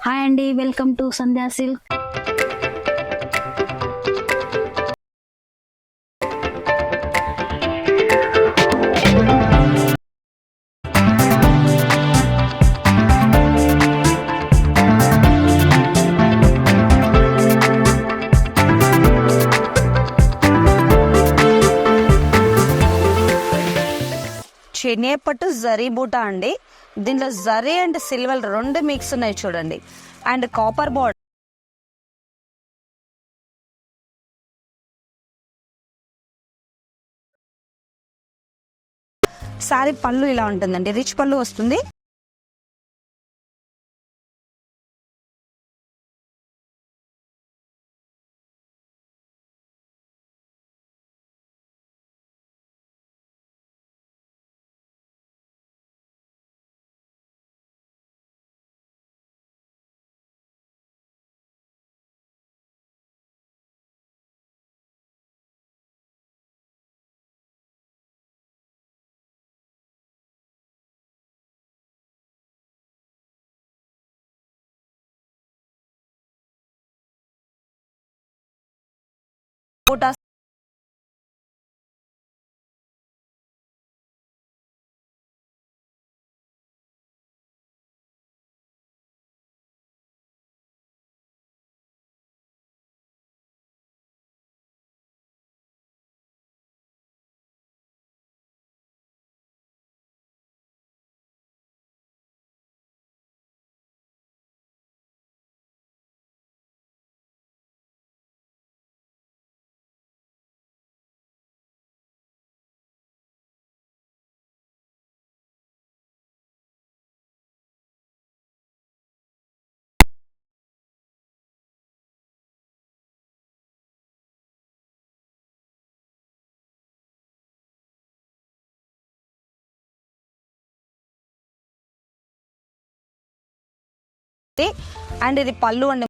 Hi అండి, welcome to Sandhya silk. చెనేపట్టు జరీ బూటా అండి. దీంట్లో జరీ అండ్ సిల్వర్ రెండు మిక్స్ ఉన్నాయి చూడండి. అండ్ కాపర్ బోర్డ్ సారీ పళ్ళు ఇలా ఉంటుందండి, రిచ్ పళ్ళు వస్తుంది. బూటా అండ్ ఇది పళ్ళు అండి.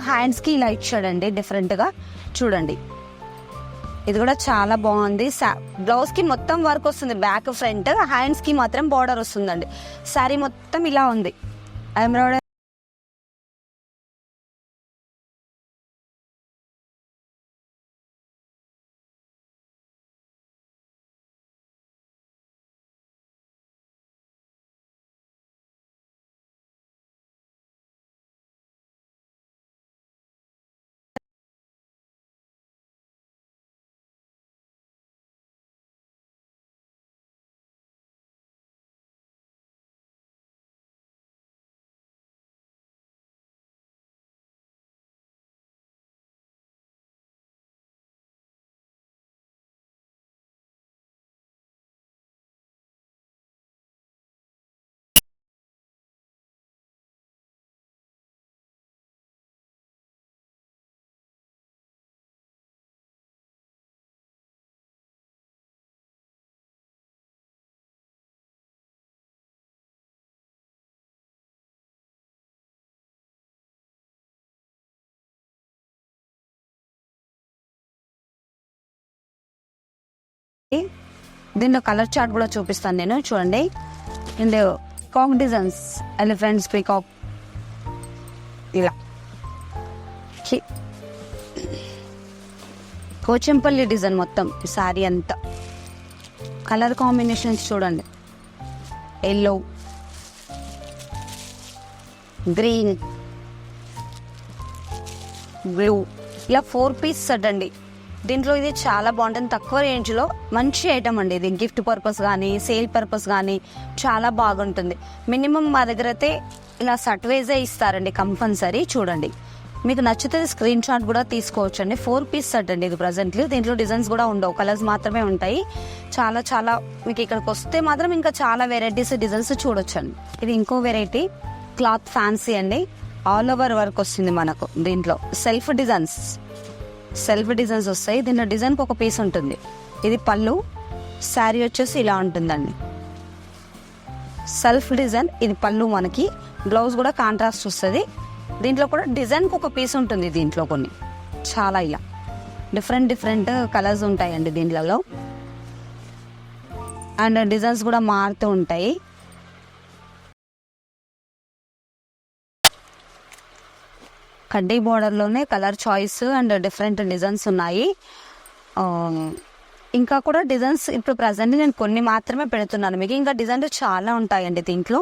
హ్యాండ్స్ కి ఇలా ఇచ్చాడండి డిఫరెంట్ గా చూడండి. ఇది కూడా చాలా బాగుంది. బ్లౌజ్ కి మొత్తం వర్క్ వస్తుంది, బ్యాక్ ఫ్రంట్. హ్యాండ్స్ కి మాత్రం బార్డర్ వస్తుందండి. శారీ మొత్తం ఇలా ఉంది ఎంబ్రాయిడరీ. దీనిలో కలర్ చార్ట్ కూడా చూపిస్తాను నేను, చూడండి. ఇందులో కాక్ డిజైన్స్, ఎలిఫెంట్స్, పీకాక్ ఇలా పోచంపల్లి డిజైన్ మొత్తం శారీ అంతా. కలర్ కాంబినేషన్స్ చూడండి, ఎల్లో, గ్రీన్, బ్లూ, ఇలా 4 పీస్ సెట్ అండి. దీంట్లో ఇది చాలా బాగుంటుంది, తక్కువ రేంజ్లో మంచి ఐటమ్ అండి. ఇది గిఫ్ట్ పర్పస్ కానీ సేల్ పర్పస్ కానీ చాలా బాగుంటుంది. మినిమం మా దగ్గర అయితే ఇలా సెట్ వైజే ఇస్తారండి కంపల్సరీ. చూడండి, మీకు నచ్చితే స్క్రీన్ షాట్ కూడా తీసుకోవచ్చు అండి. 4 పీస్ సెట్ అండి ఇది ప్రజెంట్లీ. దీంట్లో డిజైన్స్ కూడా ఉండవు, కలర్స్ మాత్రమే ఉంటాయి. చాలా చాలా మీకు ఇక్కడికి వస్తే మాత్రం ఇంకా చాలా వెరైటీస్ డిజైన్స్ చూడొచ్చు అండి. ఇది ఇంకో వెరైటీ క్లాత్ ఫ్యాన్సీ అండి. ఆల్ ఓవర్ వర్క్ వస్తుంది మనకు. దీంట్లో సెల్ఫ్ డిజైన్స్ సెల్ఫ్ డిజైన్స్ వస్తాయి. దీంట్లో డిజైన్కి ఒక పీస్ ఉంటుంది. ఇది పళ్ళు, శారీ వచ్చేసి ఇలా ఉంటుందండి. సెల్ఫ్ డిజైన్ ఇది పళ్ళు, మనకి బ్లౌజ్ కూడా కాంట్రాస్ట్ వస్తుంది. దీంట్లో కూడా డిజైన్కి ఒక పీస్ ఉంటుంది. దీంట్లో కొన్ని చాలా ఇలా డిఫరెంట్ కలర్స్ ఉంటాయండి దీంట్లో. అండ్ డిజైన్స్ కూడా మారుతూ ఉంటాయి. కడ్డీ బోర్డర్లోనే colour choice and different designs ఉన్నాయి. ఇంకా కూడా డిజైన్స్ ఇప్పుడు ప్రజెంట్ నేను కొన్ని మాత్రమే పెడుతున్నాను మీకు. ఇంకా డిజైన్స్ చాలా ఉంటాయండి దీంట్లో.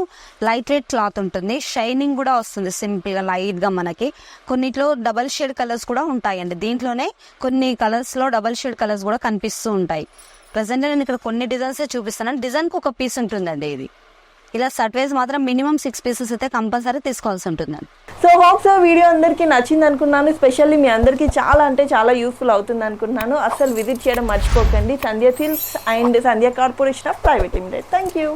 లైట్ వెయిట్ క్లాత్ ఉంటుంది, షైనింగ్ కూడా వస్తుంది సింపుల్గా లైట్గా మనకి. కొన్నిట్లో డబల్ షేడ్ కలర్స్ కూడా ఉంటాయండి. దీంట్లోనే కొన్ని కలర్స్లో డబల్ షేడ్ కలర్స్ కూడా కనిపిస్తూ ఉంటాయి. ప్రజెంట్ నేను ఇక్కడ కొన్ని డిజైన్సే చూపిస్తాను. డిజైన్కి ఒక పీస్ ఉంటుందండి. ఇది ఇలా సెట్ వైజ్ మాత్రం మినిమం 6 పీసెస్ అయితే కంపల్సరీ తీసుకోవాల్సి ఉంటుందండి. సో హోప్ సో వీడియో అందరికీ నచ్చింది అనుకున్నాను. స్పెషల్లీ మీ అందరికీ చాలా అంటే చాలా యూస్ఫుల్ అవుతుంది అనుకుంటున్నాను. అసలు విజిట్ చేయడం మర్చిపోకండి Sandhya silks and Sandhya corporation of private limited. Thank you.